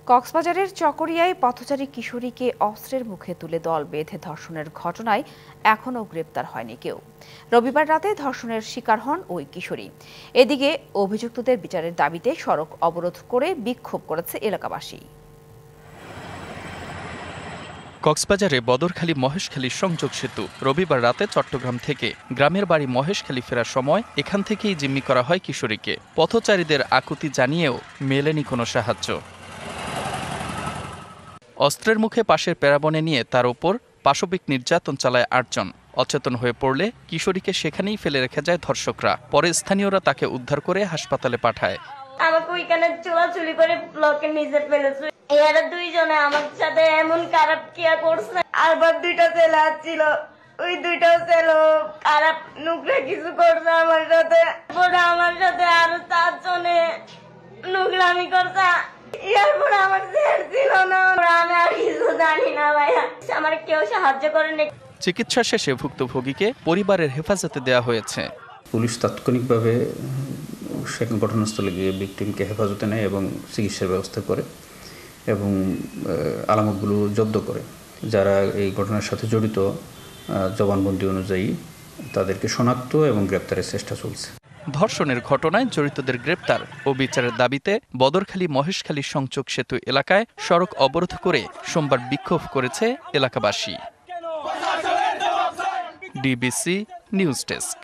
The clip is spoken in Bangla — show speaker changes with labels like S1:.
S1: কক্সবাজারের চকরিয়ায় পথচারী কিশোরীকে অস্ত্রের মুখে তুলে দল বেঁধে ধর্ষণের ঘটনায় এখনও গ্রেপ্তার হয়নি কেউ। রবিবার রাতে ধর্ষণের শিকার হন ওই কিশোরী। এদিকে অভিযুক্তদের বিচারের দাবিতে সড়ক অবরোধ করে বিক্ষোভ করেছে এলাকাবাসী।
S2: কক্সবাজারে বদরখালী মহেশখালী সংযোগ সেতু রবিবার রাতে চট্টগ্রাম থেকে গ্রামের বাড়ি মহেশখালী ফেরার সময় এখান থেকেই জিম্মি করা হয় কিশোরীকে। পথচারীদের আকুতি জানিয়েও মেলেনি কোনো সাহায্য। অস্ত্রের মুখে পাশের প্যারাবনে নিয়ে তার উপর পাশবিক নির্যাতন চালায় ৮ জন। অচেতন হয়ে পড়লে কিশোরীকে সেখানেই ফেলে রেখে যায় ধর্ষকরা। পরে স্থানীয়রা তাকে উদ্ধার করে হাসপাতালে পাঠায়।
S3: আমাকে ওইখানে চুলাচুলি করে ব্লকের নিচে ফেলেছে। এরা দুইজনে আমার সাথে এমন খারাপ কিয়া করছে। আবার দুইটা ছেলে ছিল, ওই দুইটাও ছেলে খারাপ নুকরা কিছু করছে আমার সাথে। আমার সাথে আরো 4 জনে নুকরামি করছে। ইয়ার পরে আমার ছেড় ছিল না। আমি আর কিছু জানি না ভাইয়া, আমার কেউ সাহায্য করেনি।
S2: চিকিৎসা শেষে ভুক্তভোগীকে পরিবারের হেফাজতে দেওয়া হয়েছে।
S4: পুলিশ তাৎক্ষণিকভাবে ঘটনাস্থলে গিয়ে ভিকটিমকে হেফাজতে নেয় এবং চিকিৎসার ব্যবস্থা করে এবং আলামতগুলো জব্দ করে। যারা এই ঘটনার সাথে জড়িত জবানবন্দি অনুযায়ী তাদেরকে শনাক্ত এবং গ্রেপ্তারের চেষ্টা চলছে।
S2: ধর্ষণের ঘটনায় জড়িতদের গ্রেপ্তার ও বিচারের দাবিতে বদরখালী মহেশখালী সংযোগ সেতু এলাকায় সড়ক অবরোধ করে সোমবার বিক্ষোভ করেছে এলাকাবাসী। DBC news desk.